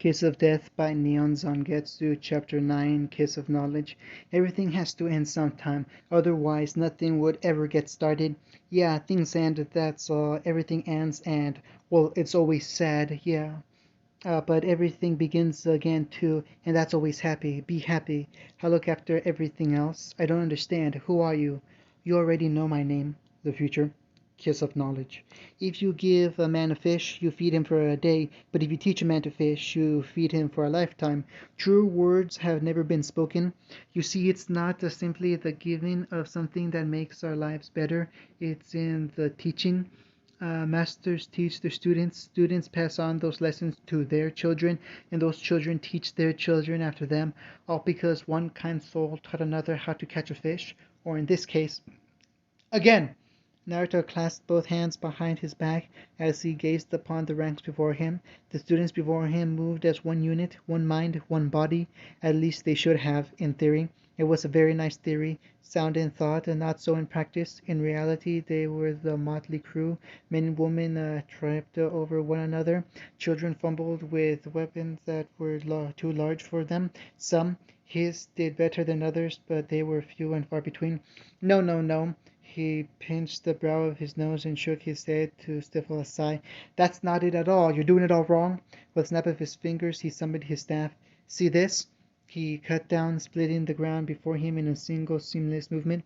Kiss of Death by Neon Zangetsu, Chapter 9, Kiss of Knowledge. Everything has to end sometime, otherwise nothing would ever get started. Yeah, things end, that's all. Everything ends and, well, it's always sad, yeah. But everything begins again too, and that's always happy. Be happy. I look after everything else. I don't understand. Who are you? You already know my name. The future. Kiss of knowledge. If you give a man a fish, you feed him for a day, but if you teach a man to fish, you feed him for a lifetime. True words have never been spoken. You see, it's not simply the giving of something that makes our lives better, it's in the teaching. Masters teach their students, students pass on those lessons to their children, and those children teach their children after them, all because one kind soul taught another how to catch a fish, or in this case, again! Naruto clasped both hands behind his back as he gazed upon the ranks before him. The students before him moved as one unit, one mind, one body. At least they should have, in theory. It was a very nice theory, sound in thought and not so in practice. In reality, they were the motley crew. Men and women tripped over one another. Children fumbled with weapons that were too large for them. Some, his, did better than others, but they were few and far between. No, no, no. He pinched the brow of his nose and shook his head to stifle a sigh. That's not it at all. You're doing it all wrong. With a snap of his fingers, he summoned his staff. See this? He cut down, splitting the ground before him in a single seamless movement.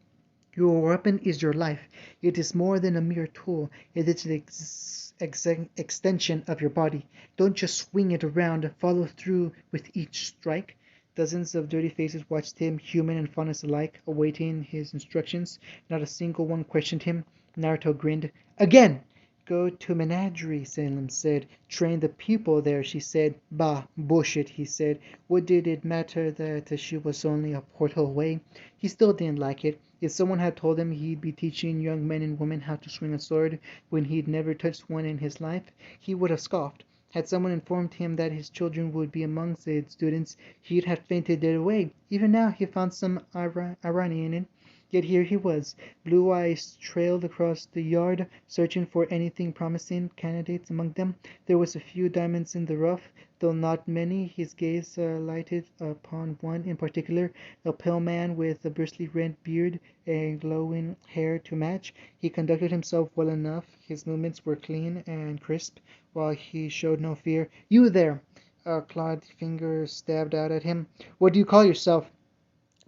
Your weapon is your life. It is more than a mere tool. It is an extension of your body. Don't just swing it around. Follow through with each strike. Dozens of dirty faces watched him, human and faunus alike, awaiting his instructions. Not a single one questioned him. Naruto grinned. Again! Go to menagerie, Salem said. Train the people there, she said. Bah, bullshit, he said. What did it matter that she was only a portal away? He still didn't like it. If someone had told him he'd be teaching young men and women how to swing a sword when he'd never touched one in his life, he would have scoffed. Had someone informed him that his children would be among its students, he'd have fainted dead away. Even now he found some irony in it. Yet here he was. Blue eyes trailed across the yard, searching for anything promising candidates among them. There was a few diamonds in the rough, though not many. His gaze lighted upon one in particular, a pale man with a bristly red beard and glowing hair to match. He conducted himself well enough. His movements were clean and crisp, while he showed no fear. You there! A clawed finger stabbed out at him. What do you call yourself?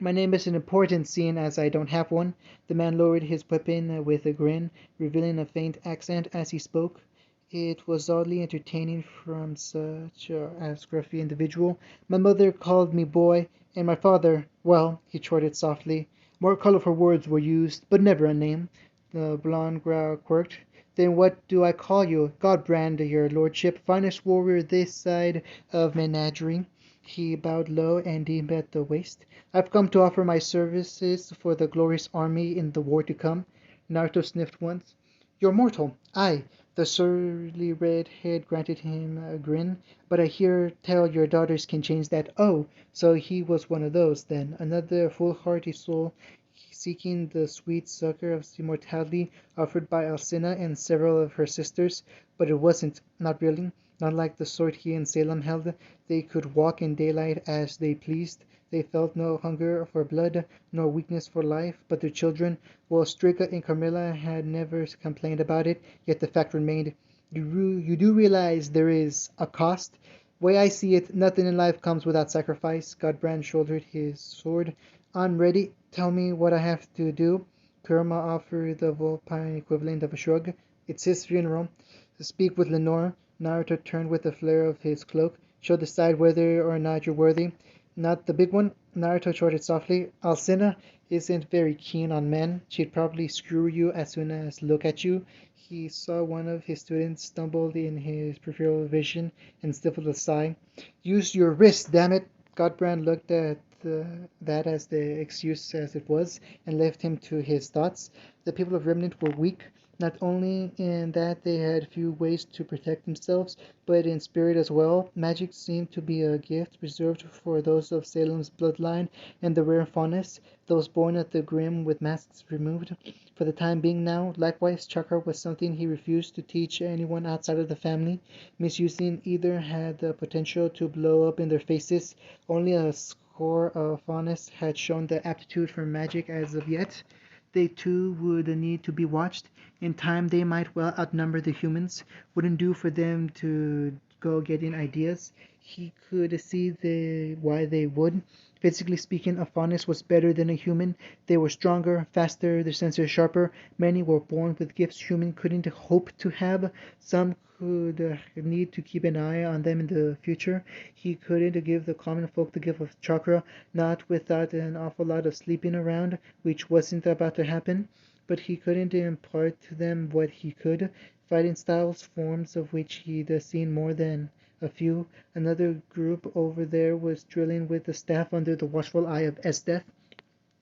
My name isn't important, seeing as I don't have one. The man lowered his weapon with a grin, revealing a faint accent as he spoke. It was oddly entertaining from such a scruffy individual. My mother called me boy, and my father, well, he chortled softly. More colorful words were used, but never a name. The blond brow quirked. Then what do I call you? Godbrand, your lordship, finest warrior this side of menagerie. He bowed low and deep at the waist. I've come to offer my services for the glorious army in the war to come. Naruto sniffed once. You're mortal. Aye. The surly red head granted him a grin. But I hear tell your daughters can change that. Oh, so he was one of those, then. Another foolhardy soul seeking the sweet succor of immortality offered by Alcina and several of her sisters. But it wasn't. Not really. Not like the sort he and Salem held. They could walk in daylight as they pleased. They felt no hunger for blood, nor weakness for life, but their children, well, Strika and Carmilla had never complained about it, yet the fact remained. You do realize there is a cost? Way I see it, nothing in life comes without sacrifice. Godbrand shouldered his sword. I'm ready. Tell me what I have to do. Kurama offered the Volpine equivalent of a shrug. It's his funeral. To speak with Lenore. Naruto turned with a flare of his cloak. She'll decide whether or not you're worthy. Not the big one, Naruto chortled softly. Alcina isn't very keen on men. She'd probably screw you as soon as look at you. He saw one of his students stumbled in his peripheral vision and stifled a sigh. Use your wrist, damn it! Godbrand looked at that as the excuse as it was, and left him to his thoughts. The people of Remnant were weak. Not only in that they had few ways to protect themselves, but in spirit as well. Magic seemed to be a gift reserved for those of Salem's bloodline and the rare faunus, those born at the Grim with masks removed. For the time being now, likewise, chakra was something he refused to teach anyone outside of the family. Misusing either had the potential to blow up in their faces. Only a score of faunus had shown the aptitude for magic as of yet. They too would need to be watched. In time they might well outnumber the humans. Wouldn't do for them to go getting ideas. He could see why they would. Physically speaking, a faunus was better than a human. They were stronger, faster, their senses sharper. Many were born with gifts human couldn't hope to have. Some could need to keep an eye on them in the future. He couldn't give the common folk the gift of chakra, not without an awful lot of sleeping around, which wasn't about to happen. But he couldn't impart to them what he could. Fighting styles, forms of which he'd seen more than a few. Another group over there was drilling with the staff under the watchful eye of Esteth.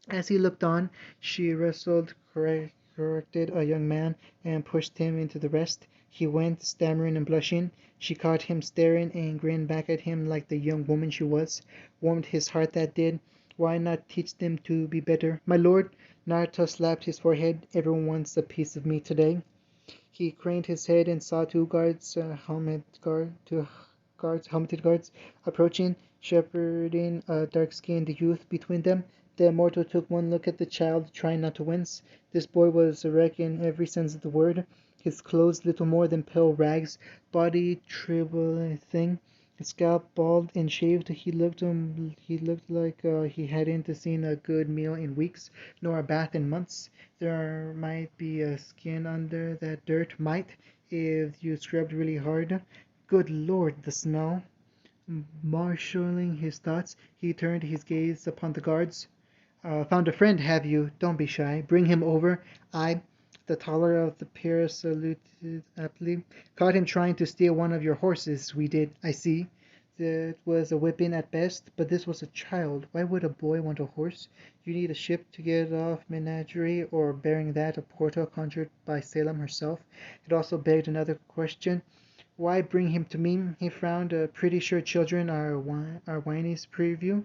As he looked on, she wrestled, corrected a young man, and pushed him into the rest. He went, stammering and blushing. She caught him staring and grinned back at him like the young woman she was. Warmed his heart, that did. Why not teach them to be better? My lord, Naruto slapped his forehead. Everyone wants a piece of me today. He craned his head and saw helmeted guards approaching, shepherding a dark-skinned youth between them. The immortal took one look at the child, trying not to wince. This boy was a wreck in every sense of the word. His clothes little more than pale rags, body trivial thing, his scalp bald and shaved. He looked like he hadn't seen a good meal in weeks, nor a bath in months. There might be a skin under that dirt, might, if you scrubbed really hard. Good Lord, the smell! Marshalling his thoughts, he turned his gaze upon the guards. Found a friend, have you? Don't be shy. Bring him over. I, the taller of the pair, saluted aptly. Caught him trying to steal one of your horses. We did, I see. That was a whipping at best, but this was a child. Why would a boy want a horse? You need a ship to get off Menagerie, or bearing that, a portal conjured by Salem herself. It also begged another question. Why bring him to me? He frowned. Pretty sure children are whiny's preview.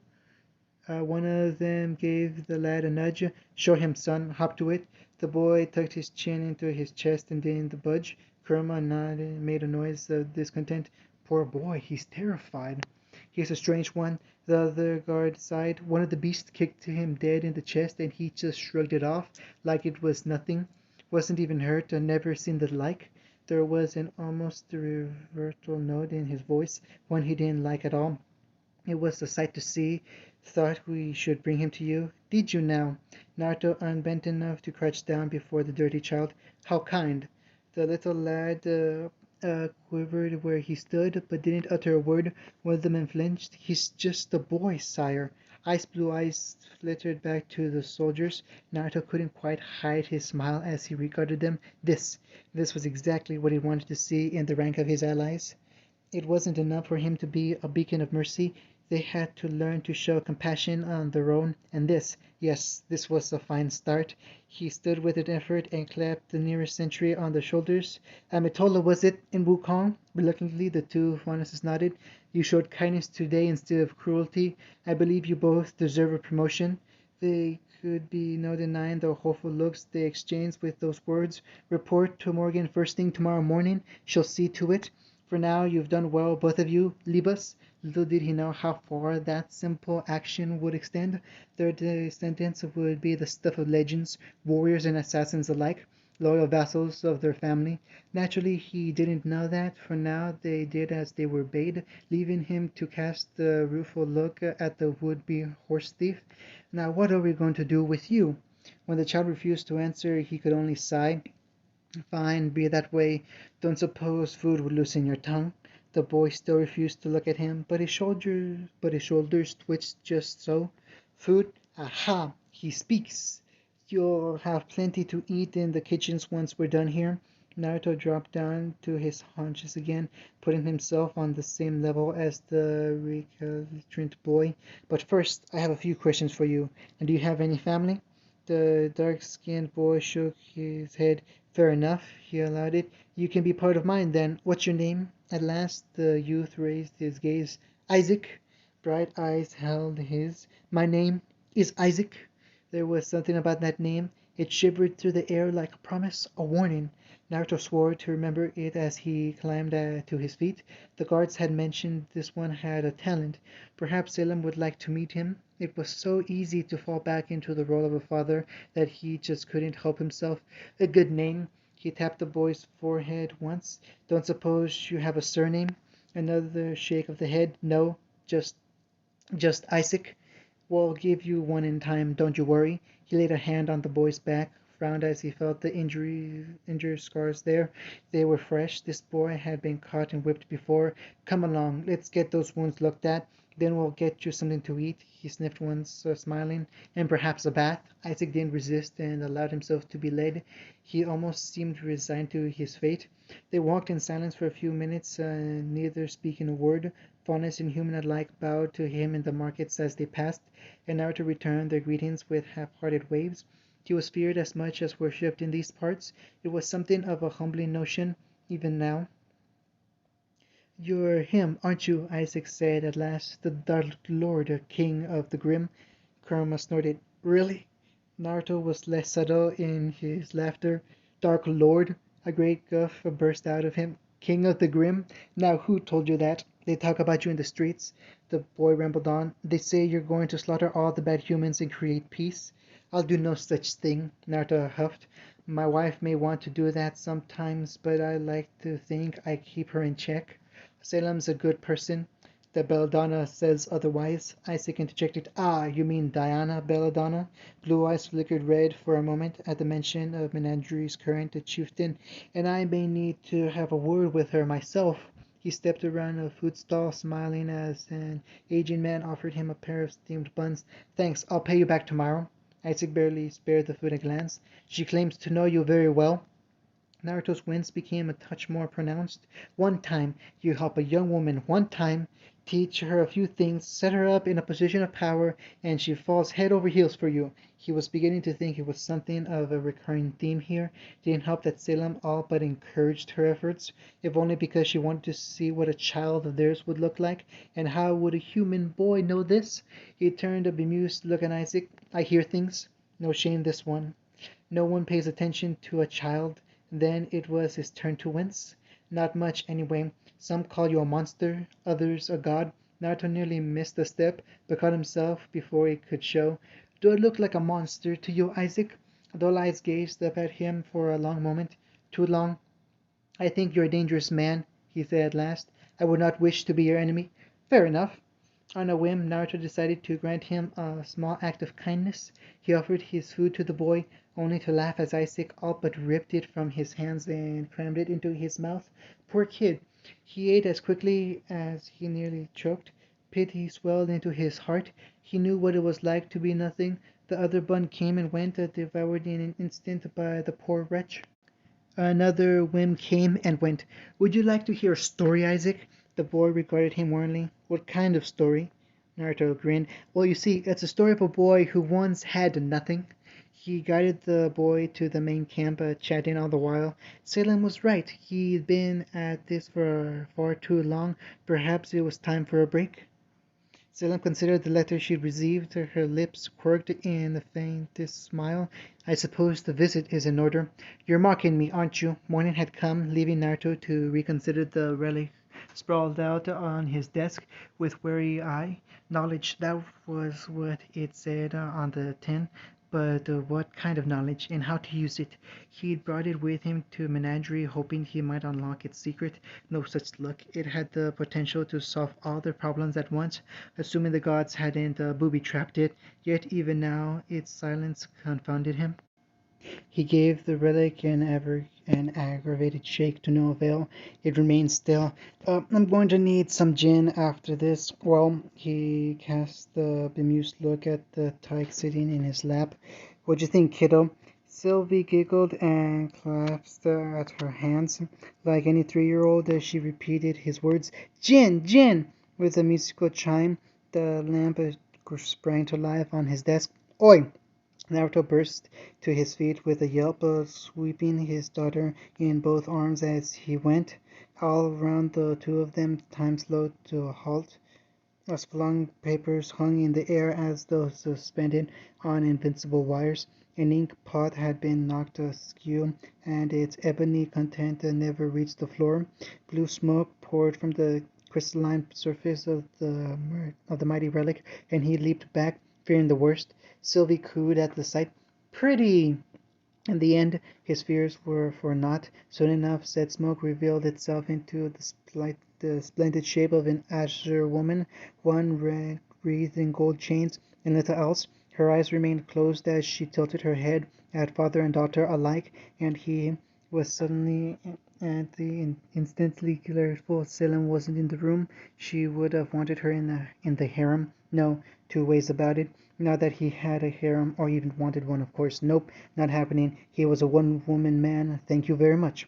One of them gave the lad a nudge. Show him, son. Hop to it. The boy tucked his chin into his chest and didn't budge. Kurama nodded, made a noise of discontent. Poor boy, he's terrified. He's a strange one. The other guard sighed. One of the beasts kicked him dead in the chest, and he just shrugged it off like it was nothing. Wasn't even hurt. Never seen the like. There was an almost revertal note in his voice, one he didn't like at all. It was a sight to see. Thought we should bring him to you. Did you now? Naruto unbent enough to crouch down before the dirty child. How kind. The little lad quivered where he stood, but didn't utter a word. One of the men flinched. He's just a boy, sire. Ice blue eyes flittered back to the soldiers. Naruto couldn't quite hide his smile as he regarded them. This was exactly what he wanted to see in the rank of his allies. It wasn't enough for him to be a beacon of mercy. They had to learn to show compassion on their own, and yes, this was a fine start. He stood with an effort and clapped the nearest sentry on the shoulders. Amitola, was it, in Wukong? Reluctantly, the two Fanuses nodded. You showed kindness today instead of cruelty. I believe you both deserve a promotion. There could be no denying the hopeful looks they exchanged with those words. Report to Morgan first thing tomorrow morning. She'll see to it. For now, you've done well, both of you. Leave us. Little did he know how far that simple action would extend. Their descendants would be the stuff of legends, warriors and assassins alike, loyal vassals of their family. Naturally, he didn't know that. For now, they did as they were bade, leaving him to cast a rueful look at the would-be horse thief. Now, what are we going to do with you? When the child refused to answer, he could only sigh. Fine, be that way. Don't suppose food would loosen your tongue. The boy still refused to look at him, but his shoulders twitched just so. Food? Aha! He speaks. You'll have plenty to eat in the kitchens once we're done here. Naruto dropped down to his haunches again, putting himself on the same level as the recalcitrant boy. But first, I have a few questions for you. And do you have any family? The dark-skinned boy shook his head. Fair enough, he allowed it. You can be part of mine then. What's your name? At last the youth raised his gaze. Isaac. Bright eyes held his. My name is Isaac. There was something about that name. It shivered through the air like a promise, a warning. Naruto swore to remember it as he climbed to his feet. The guards had mentioned this one had a talent. Perhaps Salem would like to meet him. It was so easy to fall back into the role of a father that he just couldn't help himself. A good name. He tapped the boy's forehead once. Don't suppose you have a surname? Another shake of the head. No, just Isaac. We'll give you one in time, don't you worry. He laid a hand on the boy's back, frowned as he felt the injured scars there. They were fresh. This boy had been caught and whipped before. Come along, let's get those wounds looked at. Then we'll get you something to eat. He sniffed once, smiling. And perhaps a bath. Isaac didn't resist and allowed himself to be led. He almost seemed resigned to his fate. They walked in silence for a few minutes, neither speaking a word. Faunus and human alike bowed to him in the markets as they passed, and Naruto returned their greetings with half-hearted waves. He was feared as much as worshipped in these parts. It was something of a humbling notion, even now. You're him, aren't you? Isaac said at last. The Dark Lord, King of the Grim. Kurama snorted. Really? Naruto was less subtle in his laughter. Dark Lord? A great guffaw burst out of him. King of the Grim? Now who told you that? They talk about you in the streets. The boy rambled on. They say you're going to slaughter all the bad humans and create peace. I'll do no such thing, Naruto huffed. My wife may want to do that sometimes, but I like to think I keep her in check. Salem's a good person. The belladonna says otherwise. Isaac interjected. Ah, you mean Diana Belladonna? Blue eyes flickered red for a moment at the mention of Menandri's current chieftain. And I may need to have a word with her myself. He stepped around a food stall, smiling as an aging man offered him a pair of steamed buns. Thanks, I'll pay you back tomorrow. Isaac barely spared the food a glance. She claims to know you very well. Naruto's wince became a touch more pronounced. One time you help a young woman, one time teach her a few things, set her up in a position of power, and she falls head over heels for you. He was beginning to think it was something of a recurring theme here. Didn't help that Salem all but encouraged her efforts, if only because she wanted to see what a child of theirs would look like. And how would a human boy know this? He turned a bemused look on Isaac. I hear things. No shame this one. No one pays attention to a child. Then it was his turn to wince. Not much, anyway. Some call you a monster, others a god. Naruto nearly missed a step, but caught himself before it could show. Do I look like a monster to you, Isaac? Dull eyes gazed up at him for a long moment. Too long. I think you're a dangerous man, he said at last. I would not wish to be your enemy. Fair enough. On a whim, Naruto decided to grant him a small act of kindness. He offered his food to the boy, only to laugh as Isaac all but ripped it from his hands and crammed it into his mouth. Poor kid! He ate as quickly as he nearly choked. Pity swelled into his heart. He knew what it was like to be nothing. The other bun came and went, devoured in an instant by the poor wretch. Another whim came and went. Would you like to hear a story, Isaac? The boy regarded him warningly. What kind of story? Naruto grinned. Well, you see, it's a story of a boy who once had nothing. He guided the boy to the main camp, chatting all the while. Salem was right. He'd been at this for far too long. Perhaps it was time for a break. Salem considered the letter she'd received. Her lips quirked in the faintest smile. I suppose the visit is in order. You're mocking me, aren't you? Morning had come, leaving Naruto to reconsider the relic sprawled out on his desk with wary eye. Knowledge, that was what it said on the tin. But what kind of knowledge, and how to use it? He'd brought it with him to Menagerie, hoping he might unlock its secret. No such luck. It had the potential to solve all their problems at once, assuming the gods hadn't booby-trapped it. Yet even now its silence confounded him. He gave the relic an aggravated shake to no avail. It remained still. I'm going to need some gin after this. Well, he cast the bemused look at the tyke sitting in his lap. What'd you think, kiddo? Sylvie giggled and clasped at her hands. Like any 3-year-old, she repeated his words. Gin! Gin! With a musical chime, the lamp sprang to life on his desk. Oi! Naruto burst to his feet with a yelp, sweeping his daughter in both arms as he went. All around the two of them time slowed to a halt. As flung papers hung in the air as though suspended on invincible wires. An ink pot had been knocked askew, and its ebony content never reached the floor. Blue smoke poured from the crystalline surface of the mighty relic, and he leaped back, fearing the worst. Sylvie cooed at the sight. Pretty! In the end, his fears were for naught. Soon enough, said smoke revealed itself into the splendid shape of an azure woman, one wreathed in gold chains, and little else. Her eyes remained closed as she tilted her head at father and daughter alike, and he was suddenly and the instantly grateful Salem wasn't in the room. She would have wanted her in the harem. No, two ways about it. Not that he had a harem or even wanted one, of course. Nope, not happening. He was a one-woman man. Thank you very much.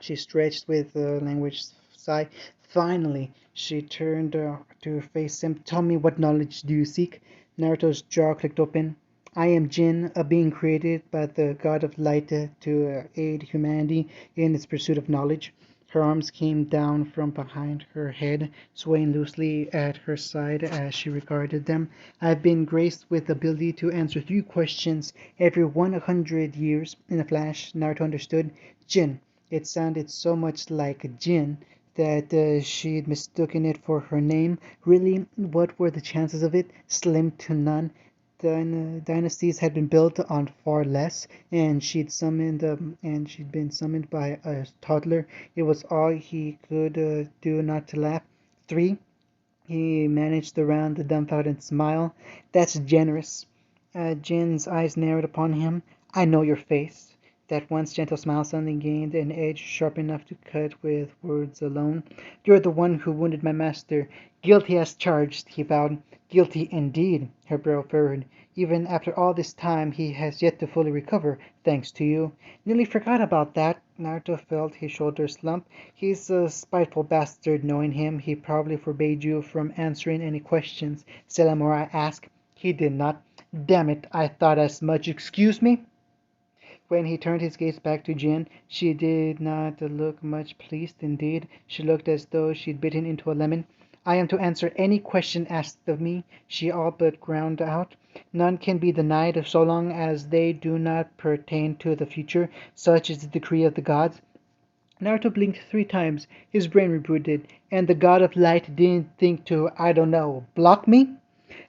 She stretched with a languid sigh. Finally, she turned to face him. Tell me, what knowledge do you seek? Naruto's jaw clicked open. I am Jin, a being created by the god of light to aid humanity in its pursuit of knowledge. Her arms came down from behind her head, swaying loosely at her side as she regarded them. I've been graced with the ability to answer three questions every 100 years. In a flash, Naruto understood. Jin. It sounded so much like Jin that she'd mistaken it for her name. Really, what were the chances of it? Slim to none. Dynasties had been built on far less, and she'd been summoned by a toddler. It was all he could do not to laugh. Three, he managed around the dumbfounded smile. That's generous. Jin's eyes narrowed upon him. I know your face. That once gentle smile suddenly gained an edge sharp enough to cut with words alone. You're the one who wounded my master. Guilty as charged, he vowed. Guilty indeed, her brow furrowed. Even after all this time, he has yet to fully recover, thanks to you. Nearly forgot about that. Naruto felt his shoulders slump. He's a spiteful bastard. Knowing him, he probably forbade you from answering any questions Selamora asked. He did not. Damn it, I thought as much. Excuse me? When he turned his gaze back to Jin, she did not look much pleased. Indeed, she looked as though she'd bitten into a lemon. I am to answer any question asked of me, she all but ground out. None can be denied so long as they do not pertain to the future. Such is the decree of the gods. Naruto blinked 3 times. His brain rebooted. And the god of light didn't think to, I don't know, block me?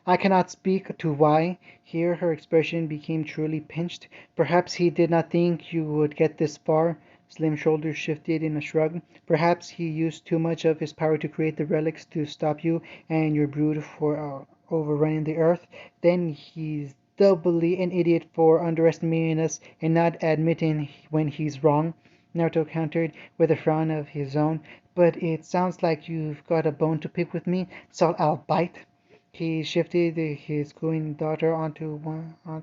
I cannot speak to why. Here her expression became truly pinched. Perhaps he did not think you would get this far. Slim shoulders shifted in a shrug. Perhaps he used too much of his power to create the relics to stop you and your brood for overrunning the earth. Then he's doubly an idiot for underestimating us and not admitting when he's wrong. Naruto countered with a frown of his own. But it sounds like you've got a bone to pick with me, so I'll bite. He shifted his cooing daughter onto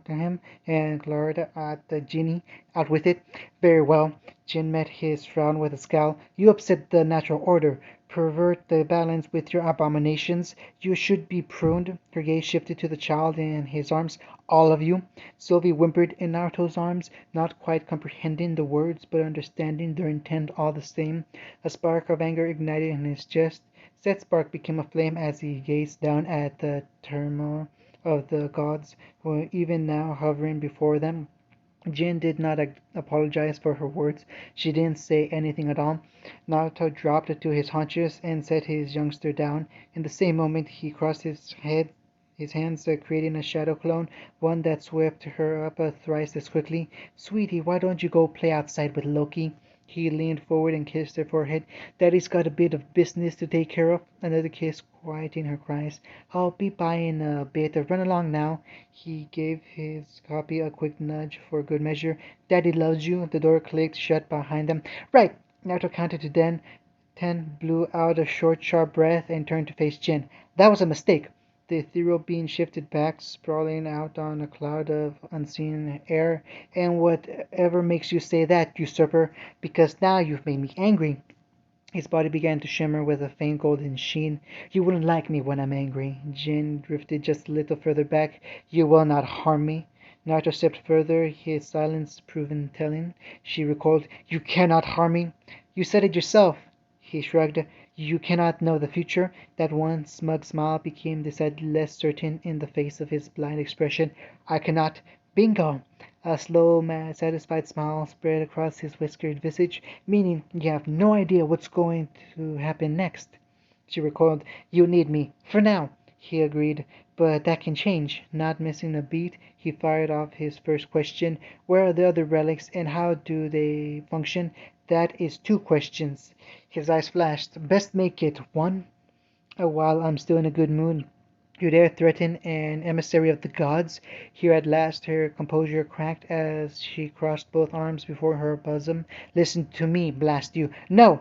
him and glared at the genie. Out with it. Very well. Jin met his frown with a scowl. You upset the natural order. Pervert the balance with your abominations. You should be pruned. Her gaze shifted to the child in his arms. All of you. Sylvie whimpered in Naruto's arms, not quite comprehending the words, but understanding their intent all the same. A spark of anger ignited in his chest. That spark became a flame as he gazed down at the turmoil of the gods, who were even now hovering before them. Jin did not apologize for her words. She didn't say anything at all. Naruto dropped to his haunches and set his youngster down. In the same moment he crossed his hands, creating a shadow clone, one that swept her up thrice as quickly. Sweetie, why don't you go play outside with Loki? He leaned forward and kissed her forehead. Daddy's got a bit of business to take care of. Another kiss quieting her cries. I'll be by in a bit. Run along now. He gave his copy a quick nudge for good measure. Daddy loves you. The door clicked shut behind them. Right! Naruto counted to ten, blew out a short, sharp breath, and turned to face Jin. That was a mistake. The ethereal being shifted back, sprawling out on a cloud of unseen air. And whatever makes you say that, usurper? Because now you've made me angry. His body began to shimmer with a faint golden sheen. You wouldn't like me when I'm angry. Jin drifted just a little further back. You will not harm me. Naruto stepped further, his silence proven telling. She recalled, "You cannot harm me." "You said it yourself." He shrugged. "You cannot know the future." That one smug smile became decidedly less certain in the face of his blind expression. "I cannot." Bingo! A slow, mad, satisfied smile spread across his whiskered visage, meaning you have no idea what's going to happen next. She recoiled. "You need me. For now." He agreed. "But that can change." Not missing a beat, he fired off his first question. "Where are the other relics, and how do they function?" "That is two questions." His eyes flashed. "Best make it one." While I'm still in a good mood, you dare threaten an emissary of the gods?" Here at last her composure cracked as she crossed both arms before her bosom. "Listen to me, blast you!" "No!"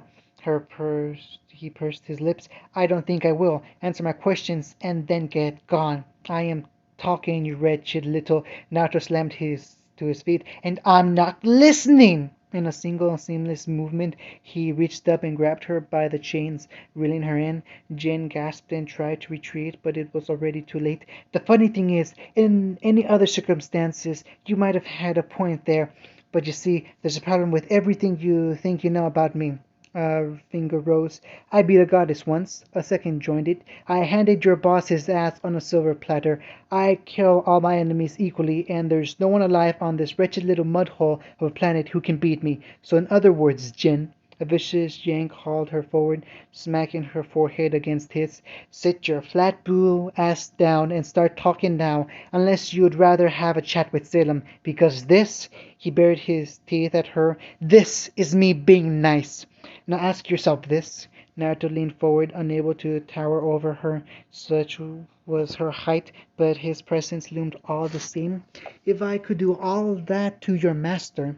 He pursed his lips. "I don't think I will. Answer my questions and then get gone." "I am talking, you wretched little—" Naruto slammed his to his feet. "And I'm not listening!" In a single seamless movement he reached up and grabbed her by the chains, reeling her in. Jin gasped and tried to retreat, but it was already too late. "The funny thing is, in any other circumstances you might have had a point there. But you see, there's a problem with everything you think you know about me." A finger rose. "I beat a goddess once." A second joined it. "I handed your boss his ass on a silver platter. I kill all my enemies equally, and there's no one alive on this wretched little mudhole of a planet who can beat me. So in other words, Jin—" A vicious yank hauled her forward, smacking her forehead against his. "Sit your flat blue ass down and start talking now, unless you'd rather have a chat with Salem, because this—" he bared his teeth at her— "this is me being nice. Now ask yourself this." Naruto leaned forward, unable to tower over her, such was her height, but his presence loomed all the same. "If I could do all that to your master—"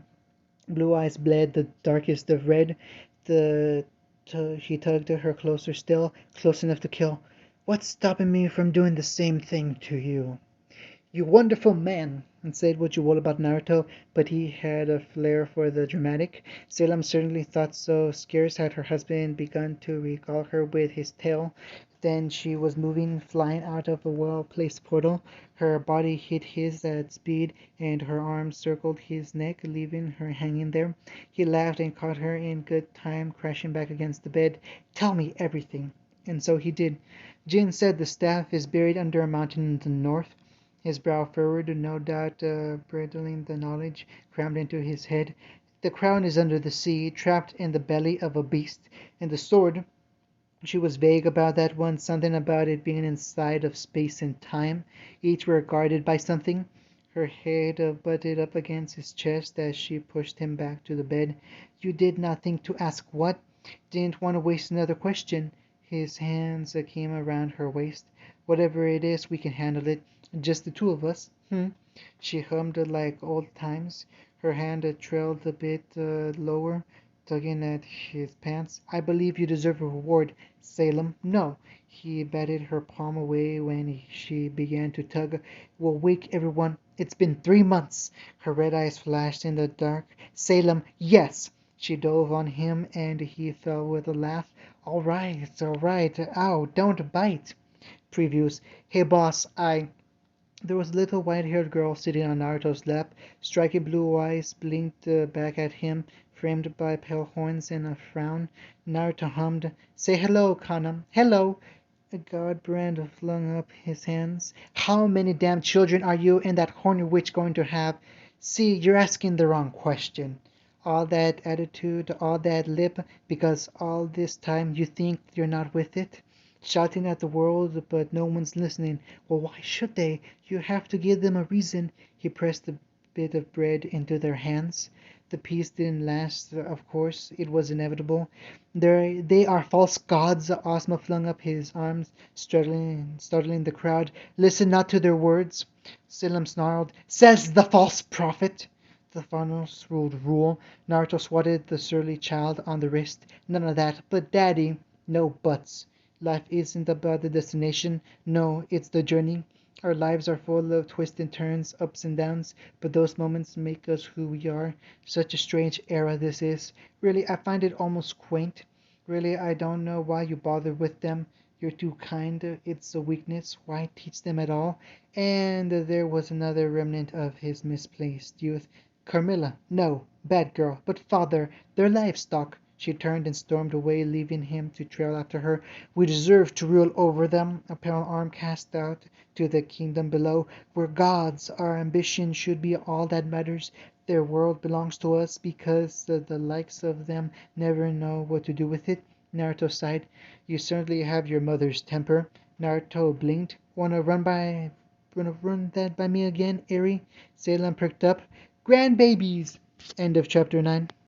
Blue eyes bled the darkest of red. The He tugged her closer still, close enough to kill. "What's stopping me from doing the same thing to you?" "You wonderful man!" And say what you will about Naruto, but he had a flair for the dramatic. Salem certainly thought so. Scarce had her husband begun to regale her with his tale than she was moving, flying out of a well-placed portal. Her body hit his at speed, and her arms circled his neck, leaving her hanging there. He laughed and caught her in good time, crashing back against the bed. "Tell me everything." And so he did. Jin said the staff is buried under a mountain in the north. His brow furrowed, no doubt bridling the knowledge crammed into his head. "The crown is under the sea, trapped in the belly of a beast. And the sword—" She was vague about that one, something about it being inside of space and time. Each were guarded by something. Her head butted up against his chest as she pushed him back to the bed. "You did not think to ask what?" "Didn't want to waste another question." His hands came around her waist. "Whatever it is, we can handle it. Just the two of us." She hummed like old times. Her hand trailed a bit lower, tugging at his pants. "I believe you deserve a reward, Salem." "No." He batted her palm away when she began to tug. "We'll wake everyone. It's been 3 months." Her red eyes flashed in the dark. "Salem, yes." She dove on him, and he fell with a laugh. All right, all right. Ow, don't bite." Previews. "Hey boss, I—" There was a little white-haired girl sitting on Naruto's lap. Striking blue eyes blinked back at him, framed by pale horns and a frown. Naruto hummed, "Say hello, Kana. Hello!" Godbrand flung up his hands. "How many damn children are you and that horny witch going to have?" "See, you're asking the wrong question." "All that attitude, all that lip, because all this time you think you're not with it? Shouting at the world, but no one's listening. Well, why should they? You have to give them a reason." He pressed a bit of bread into their hands. "The peace didn't last, of course. It was inevitable." They are false gods." Ozma flung up his arms, startling the crowd. "Listen not to their words." Salem snarled, "Says the false prophet." The finals ruled rule. Naruto swatted the surly child on the wrist. "None of that. But Daddy—" "No buts. Life isn't about the destination. No, it's the journey. Our lives are full of twists and turns, ups and downs, but those moments make us who we are. Such a strange era this is. Really, I find it almost quaint. Really, I don't know why you bother with them. You're too kind. It's a weakness. Why teach them at all? And there was another remnant of his misplaced youth. Carmilla, no, bad girl, but father, they're livestock. She turned and stormed away, leaving him to trail after her. We deserve to rule over them, a pale arm cast out to the kingdom below. We're gods. Our ambition should be all that matters. Their world belongs to us because the likes of them never know what to do with it. Naruto sighed. You certainly have your mother's temper. Naruto blinked. Wanna run that by me again, Eri? Salem perked up. Grandbabies! End of chapter 9.